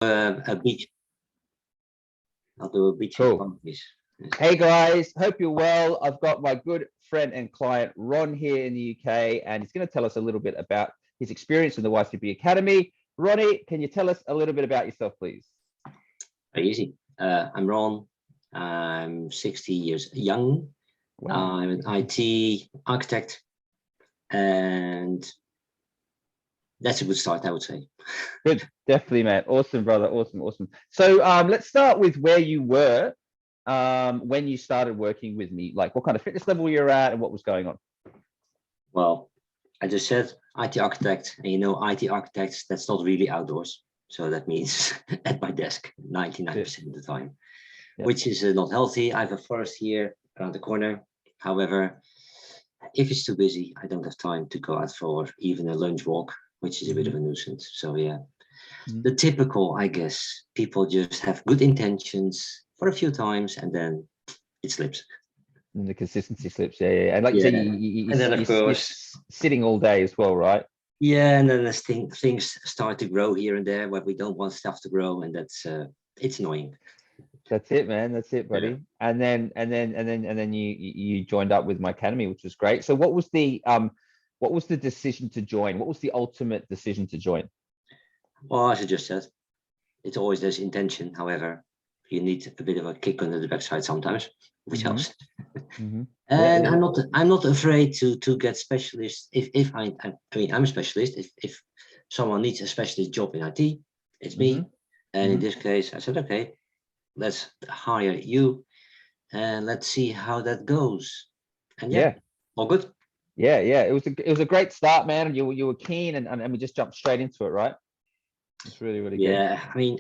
A beach. I'll do a beach. Cool. Yes. Hey guys, hope you're well. I've got my good friend and client Ron here in the UK, and he's going to tell us a little bit about his experience in the Ycba Academy. Ronnie, can you tell us a little bit about yourself, please? Very easy. I'm Ron. I'm 60 years young. Wow. I'm an IT architect, and that's a good start, I would say. Good, definitely, man. Awesome, brother. Awesome. So let's start with where you were when you started working with me. Like, what kind of fitness level you're at, and what was going on? Well, I just said IT architect, and IT architects, that's not really outdoors. So that means at my desk 99% of the time, which is not healthy. I have a forest here around the corner. However, if it's too busy, I don't have time to go out for even a lunch walk, which is a bit of a nuisance. So yeah, the typical, I guess, people just have good intentions for a few times and then it slips. And the consistency slips, yeah. And like you said, and then of course you're sitting all day as well, right? Yeah, and then as things start to grow here and there where we don't want stuff to grow, and that's it's annoying. That's it, man. That's it, buddy. Yeah. And then you joined up with my academy, which was great. So what was the decision to join? What was the ultimate decision to join? Well, as I just said, it's always this intention. However, you need a bit of a kick under the backside sometimes, which helps. And I'm not afraid to get specialists. If I mean I'm a specialist. If someone needs a specialist job in IT, it's me. And in this case, I said, okay, let's hire you and let's see how that goes. And all good. Yeah. It was a great start, man. And you were keen, and we just jumped straight into it, right? It's really good. Yeah, I mean,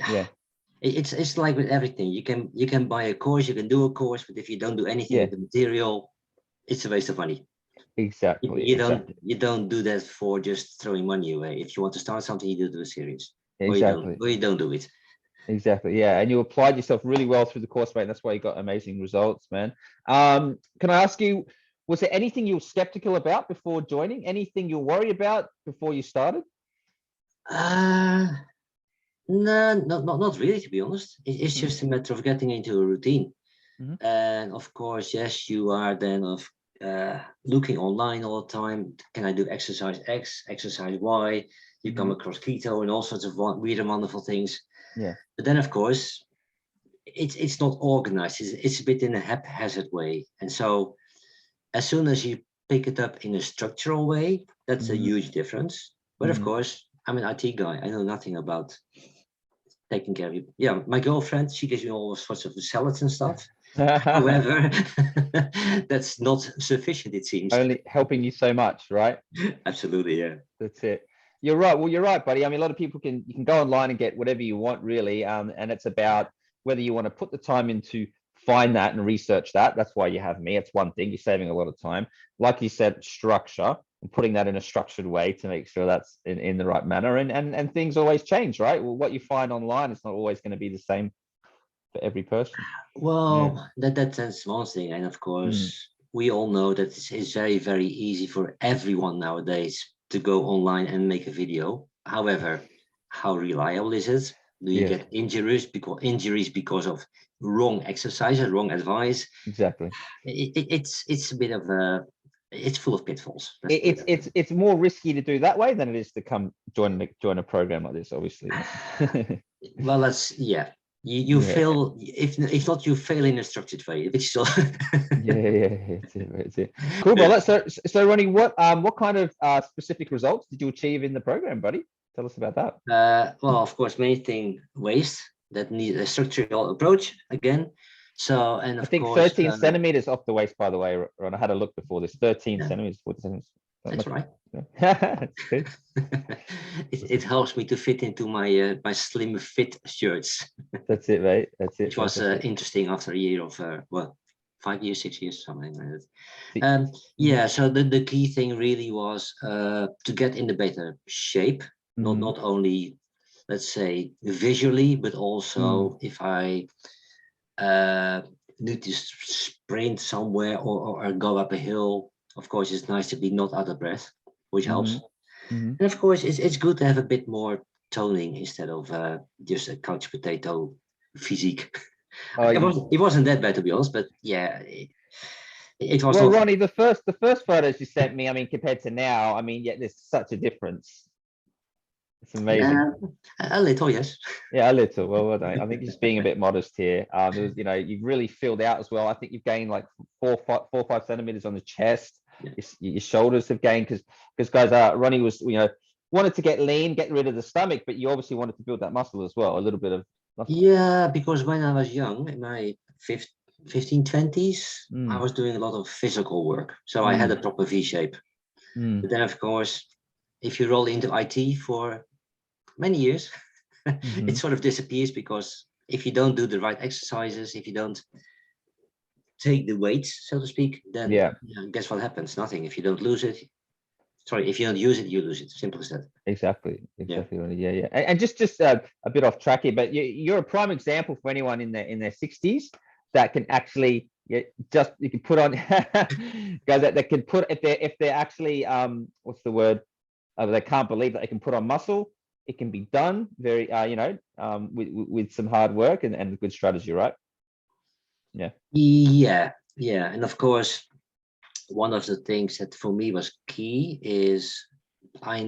it's like with everything. You can buy a course, you can do a course, but if you don't do anything with the material, it's a waste of money. Exactly. You don't do that for just throwing money away. If you want to start something, you do it serious. Exactly. Or you don't do it. Exactly. Yeah, and you applied yourself really well through the course, mate. And that's why you got amazing results, man. Can I ask you, was there anything you were skeptical about before joining? Anything you're worried about before you started? No, not really, to be honest. It's just a matter of getting into a routine. And of course, yes, you are then looking online all the time. Can I do exercise X, exercise Y? You come across keto and all sorts of weird and wonderful things. Yeah. But then, of course, it's not organized. It's a bit in a haphazard way. And so as soon as you pick it up in a structural way, that's a huge difference. But of course, I'm an IT guy. I know nothing about taking care of you. Yeah, my girlfriend, she gives me all sorts of salads and stuff. However, that's not sufficient, it seems. Only helping you so much, right? Absolutely, yeah. That's it. You're right. Well, you're right, buddy. I mean, a lot of people you can go online and get whatever you want, really. And it's about whether you want to put the time in to find that and research that. That's why you have me. It's one thing. You're saving a lot of time. Like you said, structure, and putting that in a structured way to make sure that's in the right manner. And things always change, right? Well, what you find online, it's not always going to be the same for every person. Well, that's one thing. And of course, we all know that it's very, very easy for everyone nowadays to go online and make a video. However, how reliable is it? Do you get injuries because of wrong exercise or wrong advice? Exactly. It's a bit of a, it's full of pitfalls. It's more risky to do that way than it is to come join a program like this, obviously. Well, you fail, if not, you fail in a structured way. If it's still it's it. Cool, brother. So Ronnie, what kind of specific results did you achieve in the program, buddy? Tell us about that. Well, of course, many things waste that need a structural approach again. So, and I think 13 centimeters off the waist, by the way, Ron. I had a look before this. 13 centimeters, 14 centimeters. That's right. That's good. It helps me to fit into my my slim fit shirts. That's it, mate. That's it. Which was interesting after a year of 5 years, 6 years, something like that. So the key thing really was to get in the better shape, not only, let's say, visually, but also if I need to sprint somewhere or go up a hill. Of course, it's nice to be not out of breath, which helps. And of course, it's good to have a bit more toning instead of just a couch potato physique. Oh, It wasn't that bad, to be honest, but yeah, it was well, not. Ronnie, the first photos you sent me, I mean, compared to now, I mean, yeah, there's such a difference. It's amazing. A little, yes. Yeah, a little. Well, I think just being a bit modest here. There was, you know, you've really filled out as well. I think you've gained like 4 or 5 centimeters on the chest. Yeah. Your shoulders have gained because guys, Ronnie was, you know, wanted to get lean, get rid of the stomach, but you obviously wanted to build that muscle as well, a little bit of muscle. Yeah, because when I was young, in my 15, 20s, I was doing a lot of physical work. So I had a proper V shape. But then, of course, if you roll into IT for many years, it sort of disappears, because if you don't do the right exercises, if you don't take the weights, so to speak, then guess what happens? Nothing. If you don't lose it, sorry, if you don't use it, you lose it. Simple as that. Exactly. Yeah. And just a bit off track here, but you're a prime example for anyone in their 60s that can actually you can put on guys that can put if they're actually what's the word, they can't believe that they can put on muscle. It can be done very with some hard work and good strategy, right? Yeah, and of course, one of the things that for me was key is I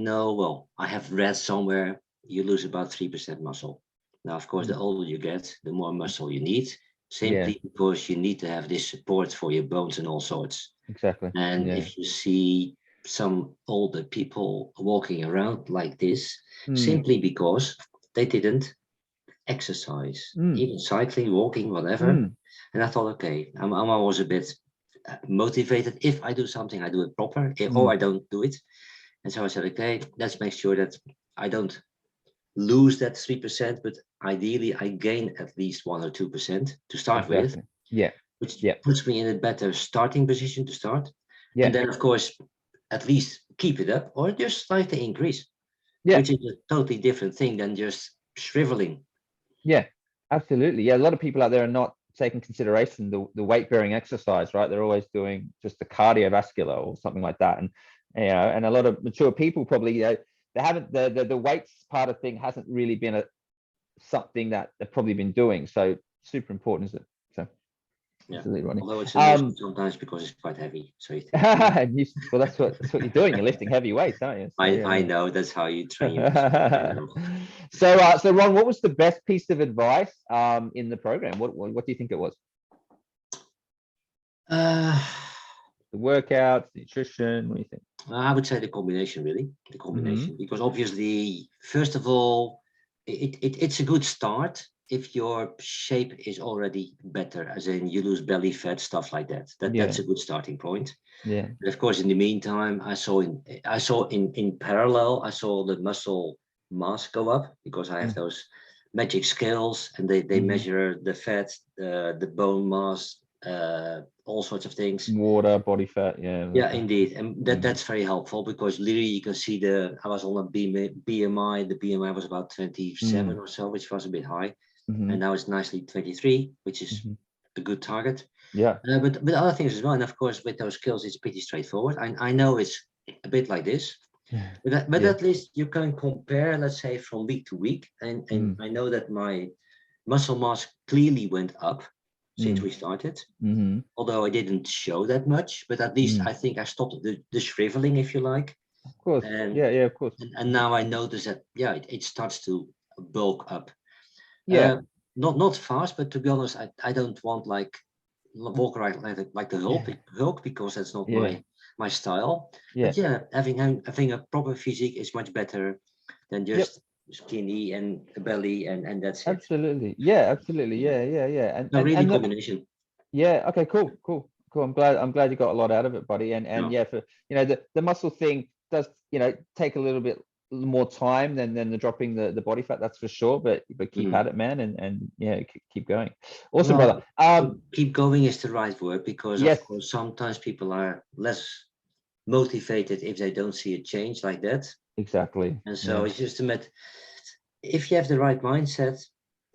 have read somewhere you lose about 3% muscle. Now, of course, the older you get, the more muscle you need, simply because you need to have this support for your bones and all sorts. Exactly. And if you see some older people walking around like this, simply because they didn't exercise, even cycling, walking, whatever. And I thought, okay, I'm always a bit motivated. If I do something, I do it proper, or I don't do it. And so I said, okay, let's make sure that I don't lose that 3%, but ideally I gain at least 1 or 2% to start with. Which puts me in a better starting position to start. And then, of course, at least keep it up or just slightly increase, which is a totally different thing than just shriveling. Yeah, absolutely. Yeah, a lot of people out there are not taking consideration the weight bearing exercise, right? They're always doing just the cardiovascular or something like that, and and a lot of mature people probably they haven't the weights part of thing hasn't really been something that they've probably been doing. So super important, isn't it? So absolutely, Ronnie. Although it's sometimes because it's quite heavy. So you think, well, that's what you're doing. You're lifting heavy weights, aren't you? So, I know that's how you train yourself. So Ron, what was the best piece of advice in the program? What do you think it was? The workouts, the nutrition. What do you think? I would say the combination, really. The combination, because obviously, first of all, it's a good start if your shape is already better, as in you lose belly fat, stuff like that. That's a good starting point. Yeah. But of course, in the meantime, I saw in parallel, I saw the muscle mass go up, because I have those magic scales, and they measure the fat, the bone mass, all sorts of things, water, body fat. Yeah, indeed. And that's very helpful, because literally you can see I was on a BMI. The BMI was about 27 or so, which was a bit high, and now it's nicely 23, which is a good target. But other things as well. And of course, with those skills, it's pretty straightforward. I know it's a bit like this, but at least you can compare, let's say, from week to week, and I know that my muscle mass clearly went up since we started, although I didn't show that much, but at least I think I stopped the shriveling, if you like. Of course. And, of course. And now I notice that, it starts to bulk up. Not fast, but to be honest, I don't want walk around like the Hulk, because that's not my style. But having a proper physique is much better than just skinny and a belly and that's it. Absolutely. Absolutely. And really combination. Okay, cool. I'm glad you got a lot out of it, buddy. And for the muscle thing does take a little bit more time than the dropping the body fat, that's for sure, but keep at it, man, and keep going. Awesome, brother. Keep going is the right word, because of course sometimes people are less motivated if they don't see a change like that. Exactly. And so it's just a matter, if you have the right mindset,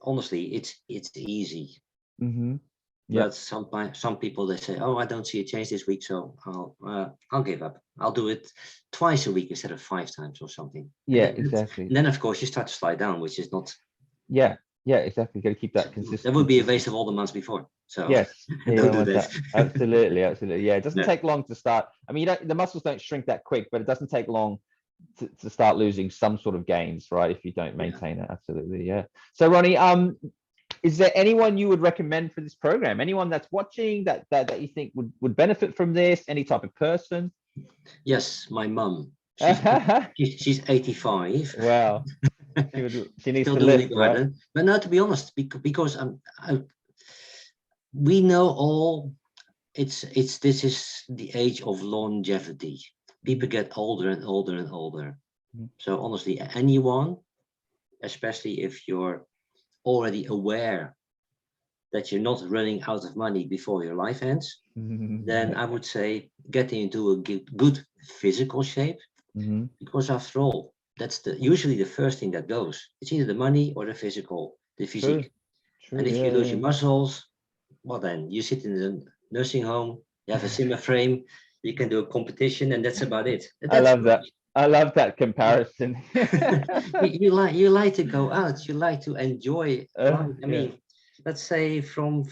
honestly, it's easy. Yeah. But some people, they say, oh, I don't see a change this week, so I'll give up. I'll do it twice a week instead of 5 times or something. Yeah, And exactly. then of course you start to slide down, which is not. Yeah, yeah, exactly. Got to keep that consistent. That would be a waste of all the months before. So yes, don't do that. Absolutely, absolutely. Yeah, it doesn't Yeah. take long to start. I mean, the muscles don't shrink that quick, but it doesn't take long to start losing some sort of gains, right? If you don't maintain it. Absolutely, yeah. So Ronnie, is there anyone you would recommend for this program? Anyone that's watching that you think would benefit from this? Any type of person? Yes, my mum. She's 85. Wow. She needs Still to doing the lift, right? garden. But now, to be honest, because we know all, this is the age of longevity. People get older and older and older. So honestly, anyone, especially if you're already aware that you're not running out of money before your life ends, then I would say getting into a good physical shape, because after all, that's usually the first thing that goes. It's either the money or the physique. True, And if you lose your muscles, well, then you sit in the nursing home, you have a Zimmer frame, you can do a competition, and that's about it. I That's love that. I love that comparison. you like to go out, you like to enjoy life. I mean, let's say from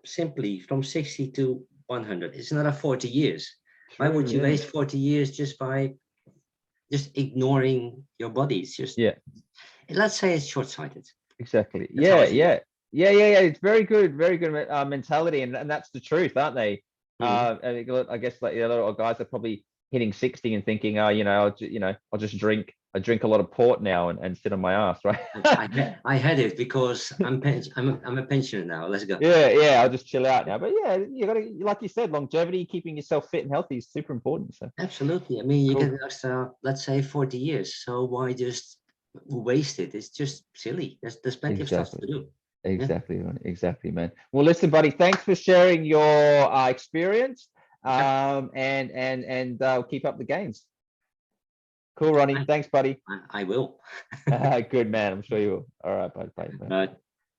60 to 100, it's another 40 years. Why would you waste 40 years just by ignoring your body? It's just, let's say it's short-sighted. Exactly. Yeah. It's very good mentality, and that's the truth, aren't they? I guess like a lot of guys are probably hitting 60 and thinking, oh, I'll just drink. I drink a lot of port now and sit on my ass, right? I had it because I'm a pensioner now. Let's go. Yeah, I'll just chill out now. But yeah, you got to, like you said, longevity, keeping yourself fit and healthy is super important. So absolutely. I mean, you get an extra, let's say 40 years. So why just waste it? It's just silly. There's plenty of stuff to do. Exactly, man. Well, listen, buddy, thanks for sharing your experience. And keep up the gains. Cool, Ronnie. Thanks, buddy. I will. Good man. I'm sure you will. All right, bye. Bye.